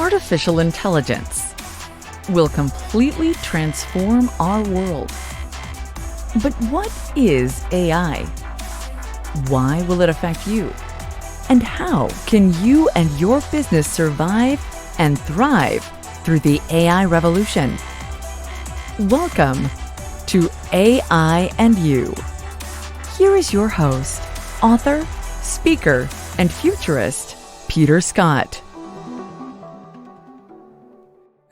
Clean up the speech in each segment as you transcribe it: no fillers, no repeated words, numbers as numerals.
artificial intelligence will completely transform our world. But what is AI? Why will it affect you? And how can you and your business survive and thrive through the AI revolution? Welcome to AI and You. Here is your host, author, speaker, and futurist, Peter Scott.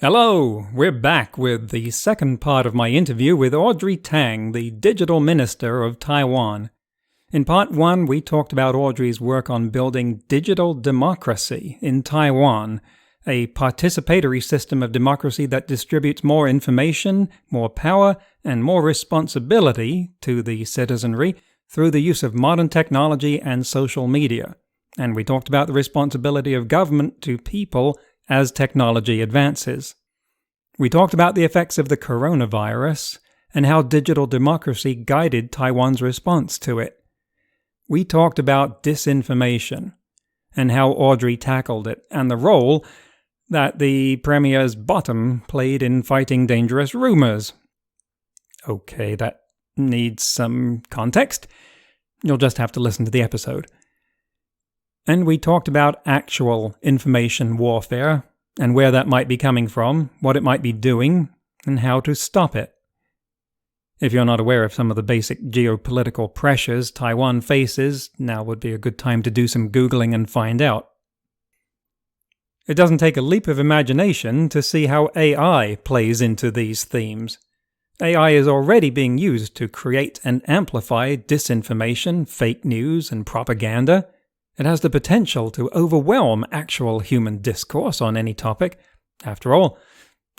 Hello, we're back with the second part of my interview with Audrey Tang, the Digital Minister of Taiwan. In part one, we talked about Audrey's work on building digital democracy in Taiwan, a participatory system of democracy that distributes more information, more power, and more responsibility to the citizenry through the use of modern technology and social media. And we talked about the responsibility of government to people as technology advances. We talked about the effects of the coronavirus and how digital democracy guided Taiwan's response to it. We talked about disinformation and how Audrey tackled it, and the role that the Premier's bottom played in fighting dangerous rumors. Okay, that needs some context. You'll just have to listen to the episode. And we talked about actual information warfare and where that might be coming from, what it might be doing, and how to stop it. If you're not aware of some of the basic geopolitical pressures Taiwan faces, now would be a good time to do some Googling and find out. It doesn't take a leap of imagination to see how AI plays into these themes. AI is already being used to create and amplify disinformation, fake news, and propaganda. It has the potential to overwhelm actual human discourse on any topic. After all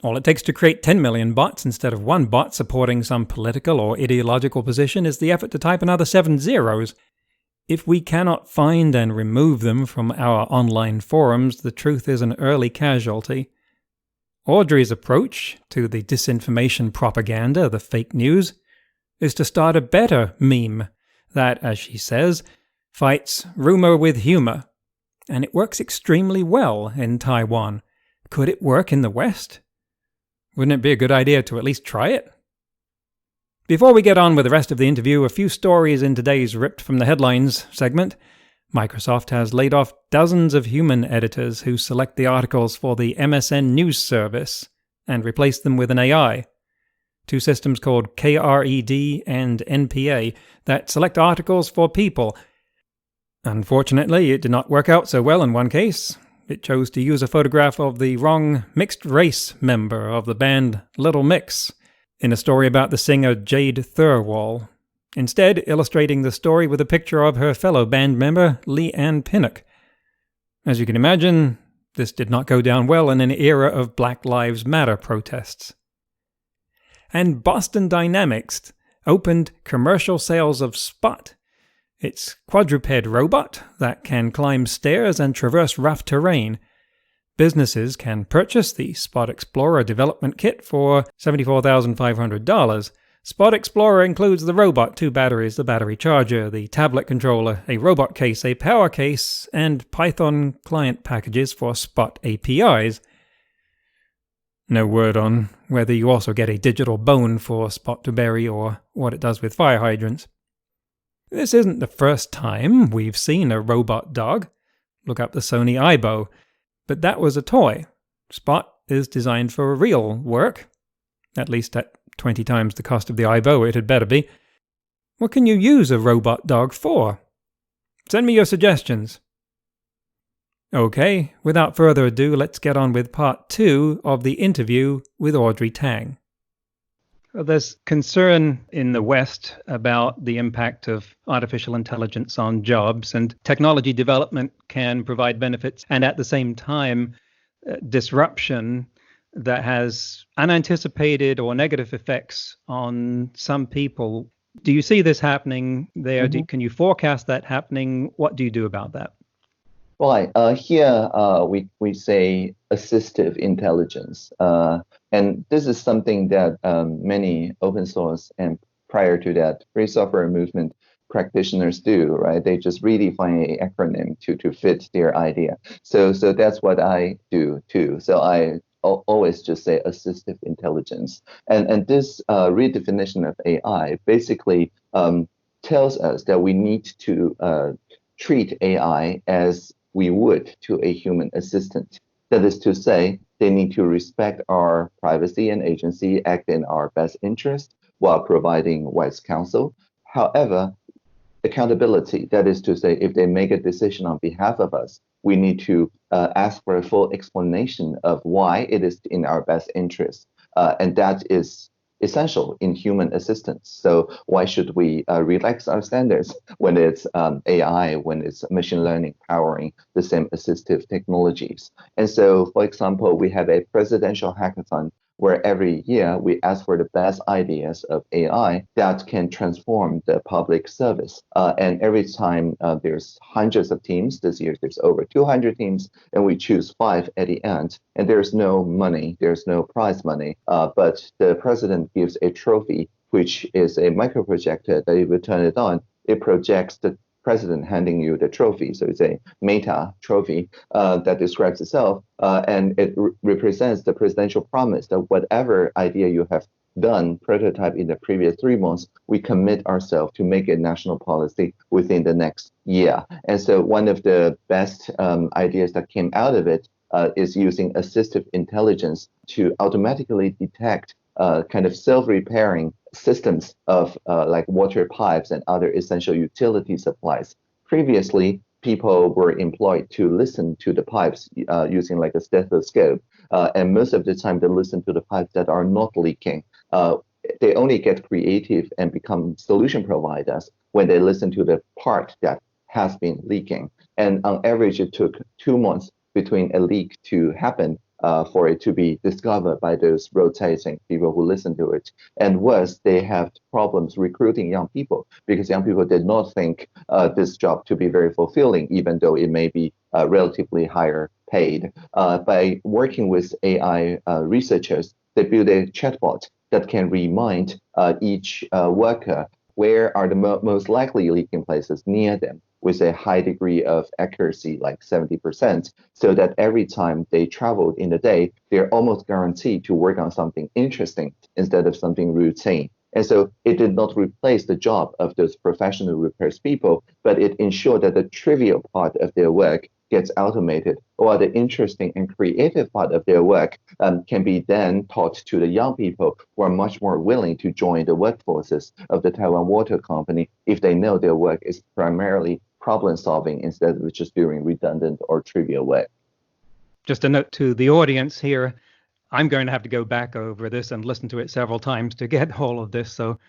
it takes to create 10 million bots instead of one bot supporting some political or ideological position is the effort to type another 7 zeros. If we cannot find and remove them from our online forums, the truth is an early casualty. Audrey's approach to the disinformation propaganda, the fake news, is to start a better meme that, as she says, fights rumor with humor. And it works extremely well in Taiwan. Could it work in the West? Wouldn't it be a good idea to at least try it? Before we get on with the rest of the interview, a few stories in today's Ripped from the Headlines segment. Microsoft has laid off dozens of human editors who select the articles for the MSN News service and replace them with an AI. Two systems called KRED and NPA that select articles for people. Unfortunately, it did not work out so well in one case. It chose to use a photograph of the wrong mixed-race member of the band Little Mix in a story about the singer Jade Thirlwall, instead illustrating the story with a picture of her fellow band member Lee Ann Pinnock. As you can imagine, this did not go down well in an era of Black Lives Matter protests. And Boston Dynamics opened commercial sales of Spot, its quadruped robot that can climb stairs and traverse rough terrain. Businesses can purchase the Spot Explorer development kit for $74,500. Spot Explorer includes the robot, 2 batteries, the battery charger, the tablet controller, a robot case, a power case, and Python client packages for Spot APIs. No word on whether you also get a digital bone for Spot to bury or what it does with fire hydrants. This isn't the first time we've seen a robot dog. Look up the Sony Aibo. But that was a toy. Spot is designed for real work. At least at 20 times the cost of the Aibo, it had better be. What can you use a robot dog for? Send me your suggestions. Okay, without further ado, let's get on with part 2 of the interview with Audrey Tang. There's concern in the West about the impact of artificial intelligence on jobs, and technology development can provide benefits and at the same time disruption that has unanticipated or negative effects on some people. Do you see this happening there? Can you forecast that happening? What do you do about that? Right. Here we say assistive intelligence. And this is something that many open source and prior to that free software movement practitioners do, right? They just redefine an acronym to fit their idea. So that's what I do too. So I always just say assistive intelligence. And this redefinition of AI basically tells us that we need to treat AI as we would to a human assistant. That is to say, they need to respect our privacy and agency, act in our best interest while providing wise counsel. However, accountability, that is to say, if they make a decision on behalf of us, we need to ask for a full explanation of why it is in our best interest. And that is essential in human assistance. So why should we relax our standards when it's AI, when it's machine learning powering the same assistive technologies? And so, for example, we have a presidential hackathon where every year we ask for the best ideas of AI that can transform the public service. And every time there's hundreds of teams, this year there's over 200 teams, and we choose 5 at the end. And there's no money, there's no prize money, but the president gives a trophy, which is a microprojector that if you turn it on, it projects the president handing you the trophy. So it's a meta trophy that describes itself, and it represents the presidential promise that whatever idea you have done, prototype in the previous 3 months, we commit ourselves to make a national policy within the next year. And so one of the best ideas that came out of it is using assistive intelligence to automatically detect kind of self-repairing systems of like water pipes and other essential utility supplies. Previously, people were employed to listen to the pipes using like a stethoscope. And most of the time they listen to the pipes that are not leaking. They only get creative and become solution providers when they listen to the part that has been leaking. And on average, it took 2 months between a leak to happen for it to be discovered by those rotating people who listen to it. And worse, they have problems recruiting young people because young people did not think this job to be very fulfilling, even though it may be relatively higher paid. By working with AI researchers, they build a chatbot that can remind each worker where are the most likely leaking places near them, with a high degree of accuracy, like 70%, so that every time they traveled in the day, they're almost guaranteed to work on something interesting instead of something routine. And so it did not replace the job of those professional repairs people, but it ensured that the trivial part of their work gets automated, or the interesting and creative part of their work can be then taught to the young people who are much more willing to join the workforces of the Taiwan Water Company if they know their work is primarily problem solving instead of just doing redundant or trivial work. Just a note to the audience here, I'm going to have to go back over this and listen to it several times to get all of this, so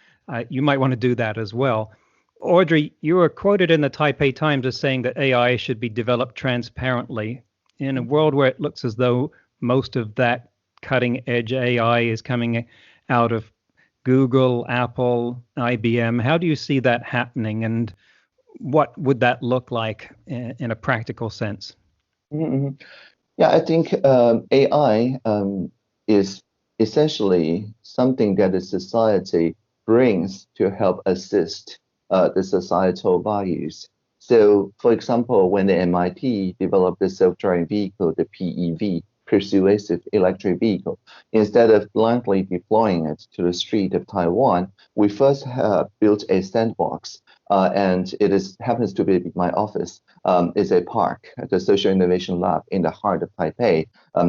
you might want to do that as well. Audrey, you were quoted in the Taipei Times as saying that AI should be developed transparently. In a world where it looks as though most of that cutting-edge AI is coming out of Google, Apple, IBM, how do you see that happening, and what would that look like in a practical sense? Mm-hmm. Yeah, I think AI is essentially something that the society brings to help assist the societal values. So, for example, when the MIT developed the self-driving vehicle, the PEV, persuasive electric vehicle, instead of blankly deploying it to the street of Taiwan, we first built a sandbox. And it happens to be my office. Is a park, the Social Innovation Lab in the heart of Taipei.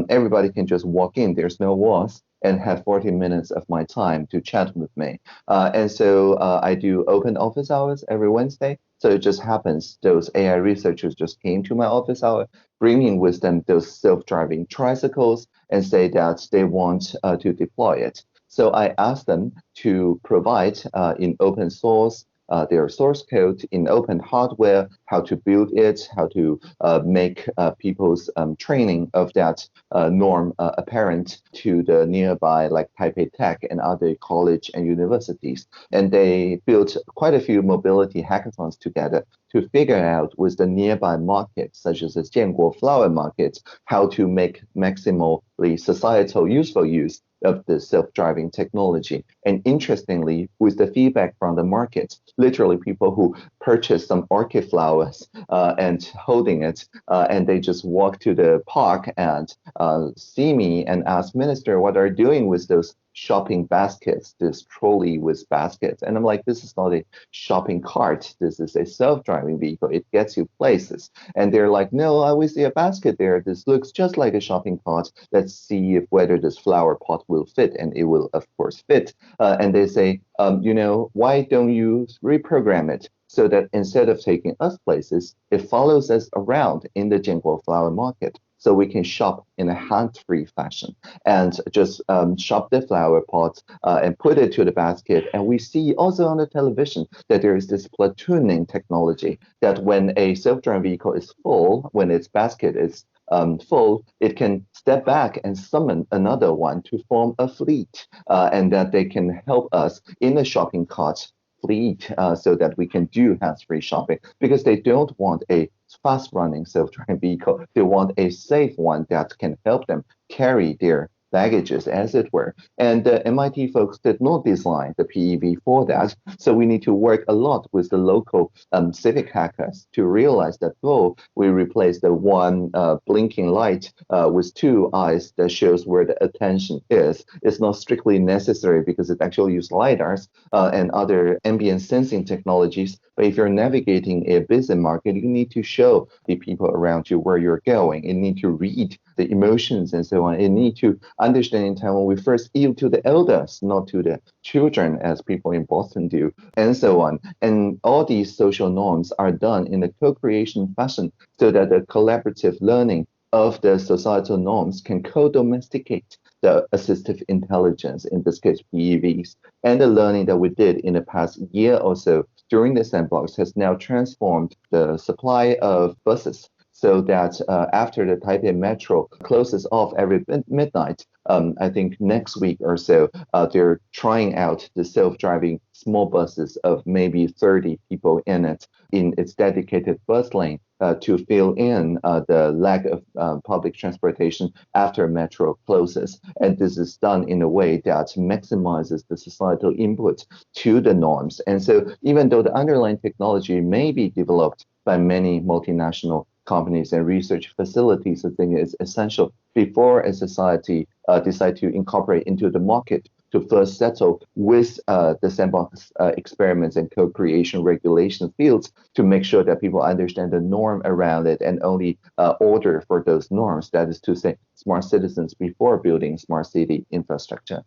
Everybody can just walk in. There's no walls, and have 40 minutes of my time to chat with me. And so I do open office hours every Wednesday. So it just happens those AI researchers just came to my office hour, bringing with them those self-driving tricycles, and say that they want to deploy it. So I asked them to provide in open source their source code, in open hardware, how to build it, how to make people's training of that norm apparent to the nearby, like Taipei Tech and other college and universities. And they built quite a few mobility hackathons together to figure out with the nearby markets, such as the Jianguo flower market, how to make maximally societal useful use of the self-driving technology. And interestingly, with the feedback from the markets, literally people who purchase some orchid flowers and holding it, and they just walk to the park and see me and ask, Minister, what are you doing with those shopping baskets, this trolley with baskets? And I'm like, this is not a shopping cart. This is a self-driving vehicle. It gets you places. And they're like, no, I always see a basket there. This looks just like a shopping cart. Let's see if whether this flower pot will fit. And it will, of course, fit. And they say, why don't you reprogram it so that instead of taking us places, it follows us around in the Jianguo flower market? So we can shop in a hand-free fashion and just shop the flower pots and put it to the basket. And we see also on the television that there is this platooning technology that when a self-driving vehicle is full, when its basket is full, it can step back and summon another one to form a fleet, and that they can help us in the shopping cart fleet so that we can do hands-free shopping, because they don't want a fast-running self-driving vehicle. They want a safe one that can help them carry their baggages, as it were. And the MIT folks did not design the PEV for that. So we need to work a lot with the local civic hackers to realize that, we replace the one blinking light with two eyes that shows where the attention is. It's not strictly necessary because it actually uses LiDARs and other ambient sensing technologies. But if you're navigating a busy market, you need to show the people around you where you're going. You need to read the emotions and so on. You need to understand in Taiwan, we first yield to the elders, not to the children, as people in Boston do, and so on. And all these social norms are done in a co-creation fashion so that the collaborative learning of the societal norms can co-domesticate the assistive intelligence, in this case PEVs. And the learning that we did in the past year or so during the sandbox has now transformed the supply of buses, so that after the Taipei Metro closes off every midnight, I think next week or so, they're trying out the self-driving small buses of maybe 30 people in it, in its dedicated bus lane, to fill in the lack of public transportation after Metro closes. And this is done in a way that maximizes the societal input to the norms. And so even though the underlying technology may be developed by many multinational companies and research facilities, I think is essential before a society decide to incorporate into the market to first settle with the sandbox experiments and co-creation regulation fields to make sure that people understand the norm around it and only order for those norms. That is to say, smart citizens before building smart city infrastructure.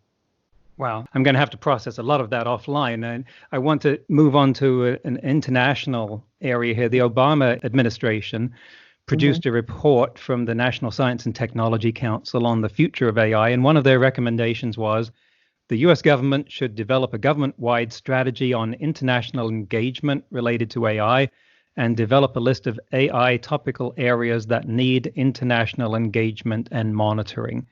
Wow, I'm going to have to process a lot of that offline. And I want to move on to an international area here. The Obama administration produced a report from the National Science and Technology Council on the future of AI. And one of their recommendations was the US government should develop a government-wide strategy on international engagement related to AI and develop a list of AI topical areas that need international engagement and monitoring.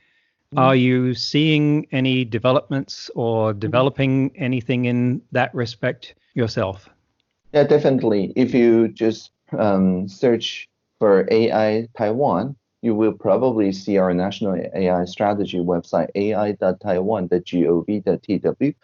Are you seeing any developments or developing anything in that respect yourself? Yeah, definitely. If you just search for AI Taiwan, you will probably see our national AI strategy website, ai.taiwan.gov.tw.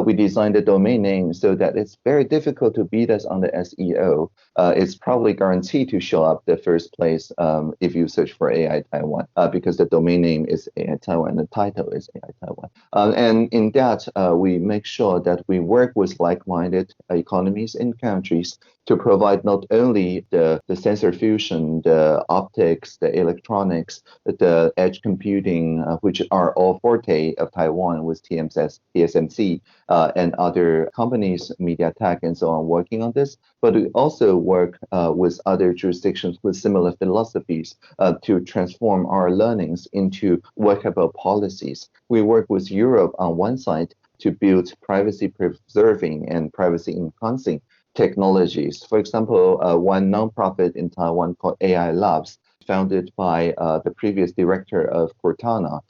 We designed the domain name so that it's very difficult to beat us on the SEO. It's probably guaranteed to show up the first place if you search for AI Taiwan, because the domain name is AI Taiwan, the title is AI Taiwan. And in that, we make sure that we work with like-minded economies and countries to provide not only the sensor fusion, the optics, the electronics, the edge computing, which are all forte of Taiwan with TSMC and other companies, MediaTek and so on, working on this, but we also work with other jurisdictions with similar philosophies to transform our learnings into workable policies. We work with Europe on one side to build privacy preserving and privacy enhancing technologies. For example, one nonprofit in Taiwan called AI Labs, founded by the previous director of Cortana,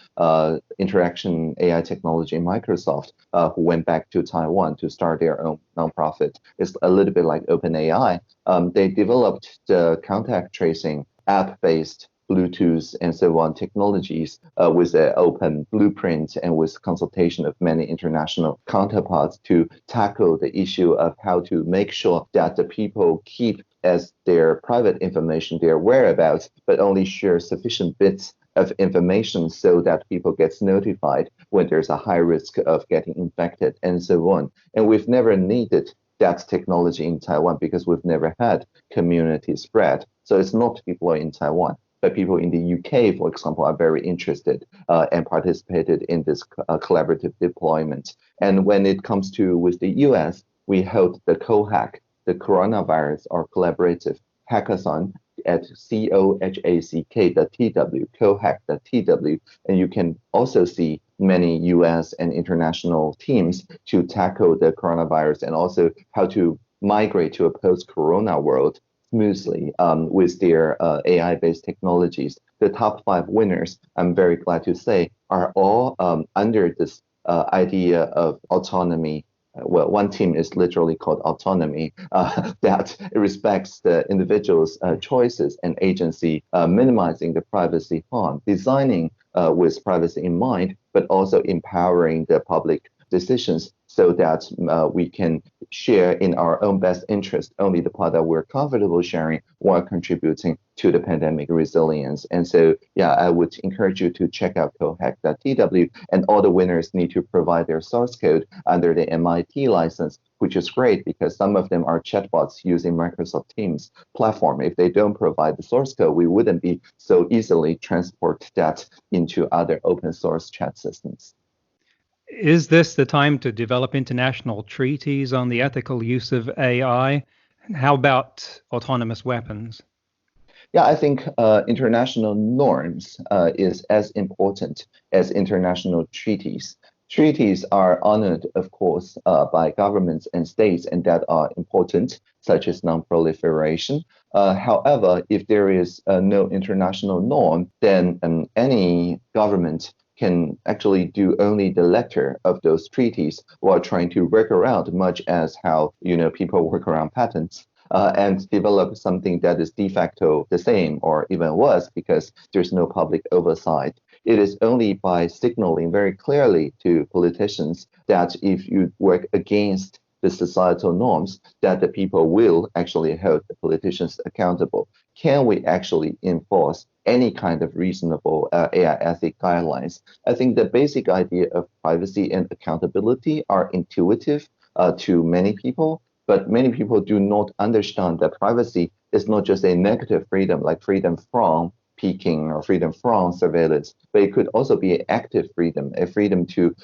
interaction AI technology in Microsoft, who went back to Taiwan to start their own nonprofit. It's a little bit like OpenAI. They developed the contact tracing app-based Bluetooth and so on technologies with an open blueprint and with consultation of many international counterparts to tackle the issue of how to make sure that the people keep as their private information, their whereabouts, but only share sufficient bits of information so that people gets notified when there's a high risk of getting infected and so on. And we've never needed that technology in Taiwan because we've never had community spread. So it's not people in Taiwan, but people in the UK, for example, are very interested and participated in this collaborative deployment. And when it comes to with the US, we held the COHAC, the Coronavirus or Collaborative Hackathon at cohack.tw, cohack.tw, and you can also see many US and international teams to tackle the coronavirus and also how to migrate to a post-corona world smoothly with their AI-based technologies. The top 5 winners, I'm very glad to say, are all under this idea of autonomy. Well, one team is literally called autonomy, that respects the individual's choices and agency, minimizing the privacy harm, designing with privacy in mind, but also empowering the public decisions so that we can share in our own best interest only the part that we're comfortable sharing while contributing to the pandemic resilience. And so, yeah, I would encourage you to check out cohack.tw, and all the winners need to provide their source code under the MIT license, which is great because some of them are chatbots using Microsoft Teams platform. If they don't provide the source code, we wouldn't be so easily transport that into other open source chat systems. Is this the time to develop international treaties on the ethical use of AI? How about autonomous weapons? Yeah, I think international norms is as important as international treaties. Treaties are honored, of course, by governments and states, and that are important, such as non-proliferation. However, if there is no international norm, then any government can actually do only the letter of those treaties while trying to work around, much as how people work around patents. And develop something that is de facto the same or even worse because there's no public oversight. It is only by signaling very clearly to politicians that if you work against the societal norms, that the people will actually hold the politicians accountable. Can we actually enforce any kind of reasonable AI ethic guidelines? I think the basic idea of privacy and accountability are intuitive to many people, but many people do not understand that privacy is not just a negative freedom, like freedom from peeking or freedom from surveillance, but it could also be an active freedom, a freedom to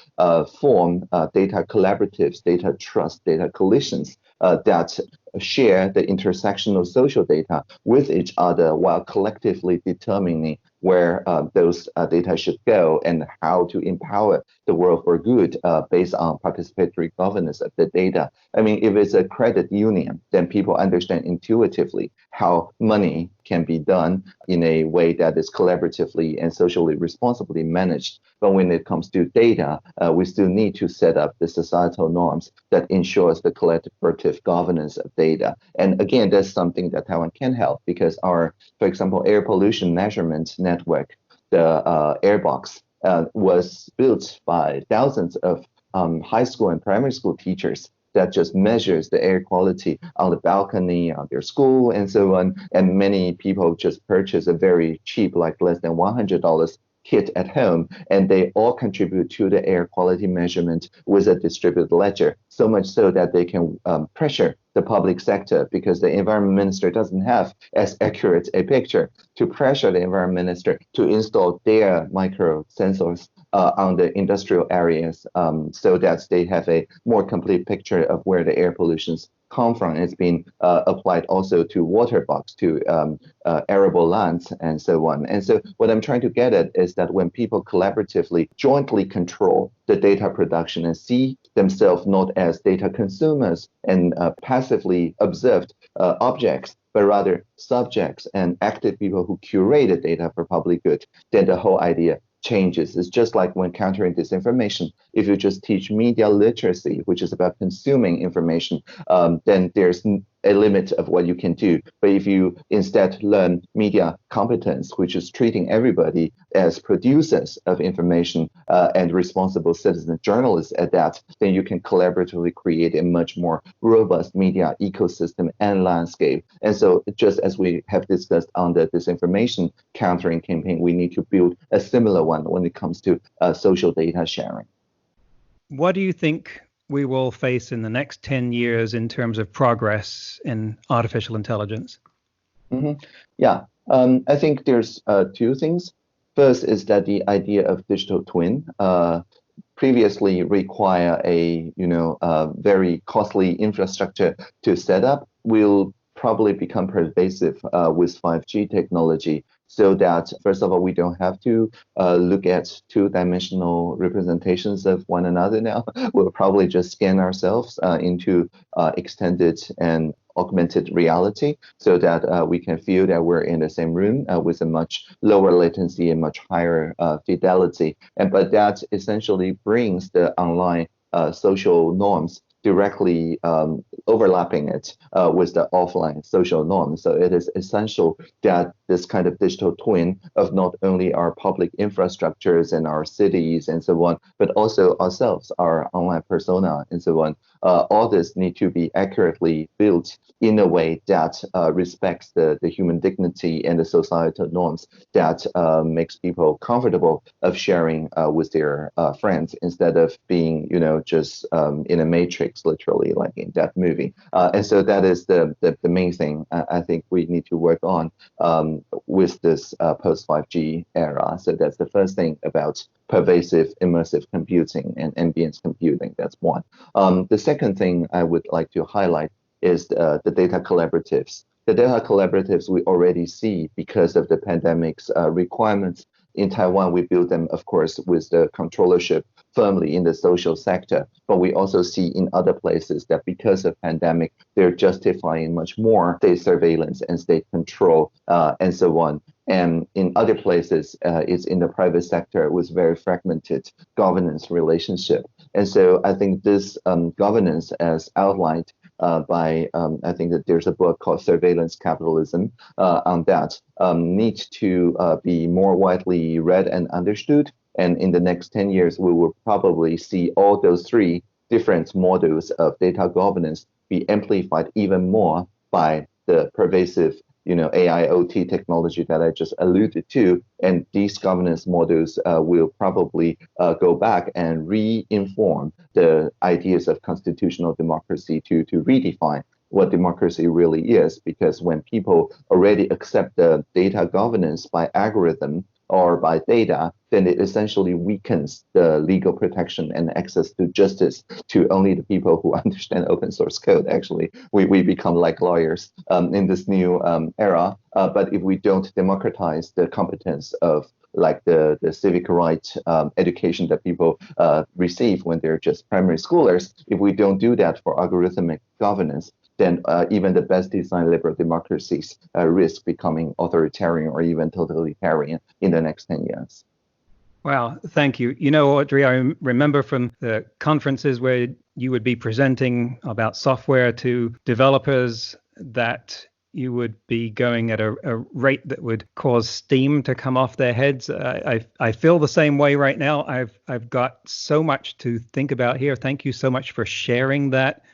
form data collaboratives, data trust, data coalitions that share the intersectional social data with each other while collectively determining where those data should go and how to empower the world for good based on participatory governance of the data. I mean, if it's a credit union, then people understand intuitively how money can be done in a way that is collaboratively and socially responsibly managed. But when it comes to data, we still need to set up the societal norms that ensures the collaborative governance of data. And again, that's something that Taiwan can help because our, for example, air pollution measurement network, the Airbox, was built by thousands of high school and primary school teachers that just measures the air quality on the balcony, on their school, and so on. And many people just purchase a very cheap, like less than $100 kit at home, and they all contribute to the air quality measurement with a distributed ledger, so much so that they can pressure the public sector because the environment minister doesn't have as accurate a picture to pressure the environment minister to install their micro sensors on the industrial areas so that they have a more complete picture of where the air pollutions come from. It's been applied also to water box, to arable lands, and so on. And so what I'm trying to get at is that when people collaboratively, jointly control the data production and see themselves not as data consumers and passively observed objects, but rather subjects and active people who curate the data for public good, then the whole idea changes. It's just like when countering disinformation. If you just teach media literacy, which is about consuming information, then there's a limit of what you can do. But if you instead learn media competence, which is treating everybody as producers of information and responsible citizen journalists at that, then you can collaboratively create a much more robust media ecosystem and landscape. And so just as we have discussed on the disinformation countering campaign, we need to build a similar one when it comes to social data sharing. What do you think we will face in the next 10 years in terms of progress in artificial intelligence? Yeah, I think there's two things. First is that the idea of digital twin previously require a very costly infrastructure to set up will probably become pervasive with 5G technology, so that first of all, we don't have to look at two-dimensional representations of one another now. We'll probably just scan ourselves into extended and augmented reality, so that we can feel that we're in the same room with a much lower latency and much higher fidelity. But that essentially brings the online social norms directly overlapping it with the offline social norms. So it is essential that this kind of digital twin of not only our public infrastructures and our cities and so on, but also ourselves, our online persona and so on, all this need to be accurately built in a way that respects the human dignity and the societal norms that makes people comfortable of sharing with their friends instead of being, just in a matrix, literally, like in that movie. And so that is the main thing I think we need to work on with this post-5G era. So that's the first thing about pervasive immersive computing and ambience computing. That's one. The second thing I would like to highlight is the data collaboratives. The data collaboratives we already see because of the pandemic's requirements. In Taiwan, we build them, of course, with the controllership firmly in the social sector. But we also see in other places that because of pandemic, they're justifying much more state surveillance and state control and so on. And in other places, it's in the private sector with very fragmented governance relationship. And so I think this governance, as outlined by, I think that there's a book called Surveillance Capitalism on that, needs to be more widely read and understood. And in the next 10 years, we will probably see all those three different models of data governance be amplified even more by the pervasive AIoT technology that I just alluded to. And these governance models will probably go back and re-inform the ideas of constitutional democracy to redefine what democracy really is. Because when people already accept the data governance by algorithm or by data, then it essentially weakens the legal protection and access to justice to only the people who understand open source code. Actually, we become like lawyers in this new era. But if we don't democratize the competence of like the civic rights education that people receive when they're just primary schoolers, if we don't do that for algorithmic governance, then even the best designed liberal democracies risk becoming authoritarian or even totalitarian in the next 10 years. Wow, thank you. Audrey, I remember from the conferences where you would be presenting about software to developers that you would be going at a rate that would cause steam to come off their heads. I feel the same way right now. I've got so much to think about here. Thank you so much for sharing that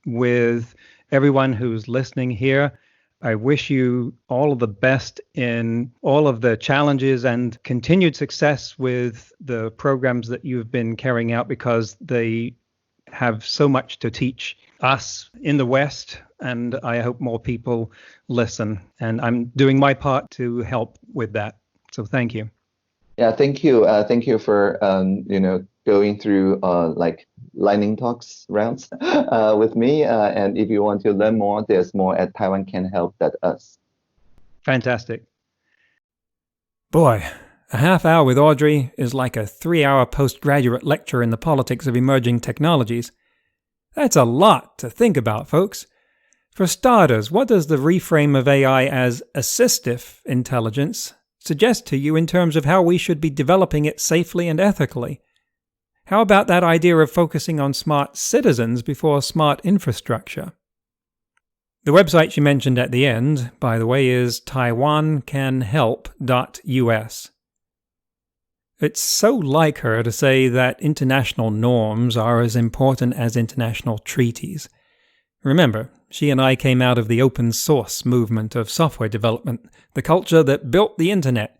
with everyone who's listening here. I wish you all of the best in all of the challenges and continued success with the programs that you've been carrying out, because they have so much to teach us in the West, and I hope more people listen. And I'm doing my part to help with that. So thank you. Yeah, thank you. Thank you for going through like lightning talks rounds with me. And if you want to learn more, there's more at taiwancanhelp.us. Fantastic. Boy, a half hour with Audrey is like a 3-hour postgraduate lecture in the politics of emerging technologies. That's a lot to think about, folks. For starters, what does the reframe of AI as assistive intelligence suggest to you in terms of how we should be developing it safely and ethically? How about that idea of focusing on smart citizens before smart infrastructure? The website she mentioned at the end, by the way, is taiwancanhelp.us. It's so like her to say that international norms are as important as international treaties. Remember, she and I came out of the open source movement of software development, the culture that built the internet.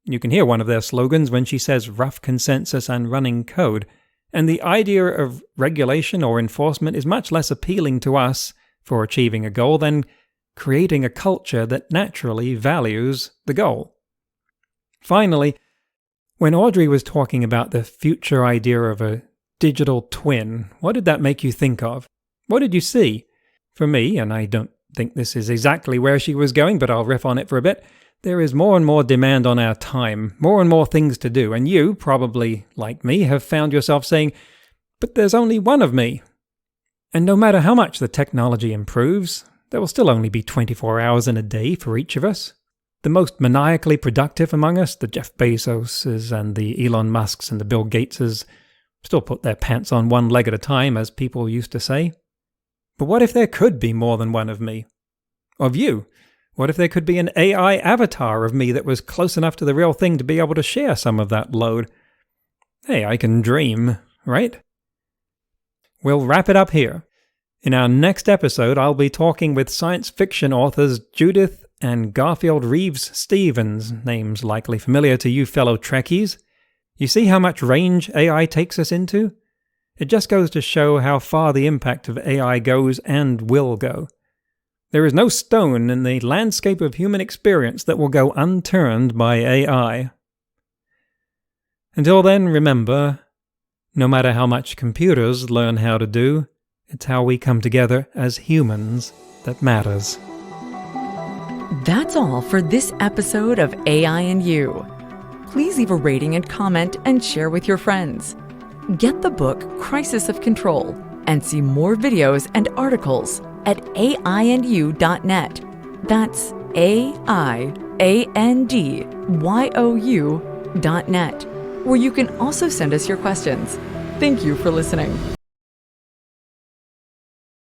You can hear one of their slogans when she says rough consensus and running code, and the idea of regulation or enforcement is much less appealing to us for achieving a goal than creating a culture that naturally values the goal. Finally, when Audrey was talking about the future idea of a digital twin, what did that make you think of? What did you see? For me, and I don't think this is exactly where she was going, but I'll riff on it for a bit, there is more and more demand on our time, more and more things to do, and you, probably like me, have found yourself saying, but there's only one of me. And no matter how much the technology improves, there will still only be 24 hours in a day for each of us. The most maniacally productive among us, the Jeff Bezoses and the Elon Musks and the Bill Gateses, still put their pants on one leg at a time, as people used to say. But what if there could be more than one of me? Of you? What if there could be an AI avatar of me that was close enough to the real thing to be able to share some of that load? Hey, I can dream, right? We'll wrap it up here. In our next episode, I'll be talking with science fiction authors Judith and Garfield Reeves Stevens, names likely familiar to you fellow Trekkies. You see how much range AI takes us into? It just goes to show how far the impact of AI goes and will go. There is no stone in the landscape of human experience that will go unturned by AI. Until then, remember, no matter how much computers learn how to do, it's how we come together as humans that matters. That's all for this episode of AI and You. Please leave a rating and comment and share with your friends. Get the book Crisis of Control and see more videos and articles at aiandyou.net. That's aiandyou.net, where you can also send us your questions. Thank you for listening.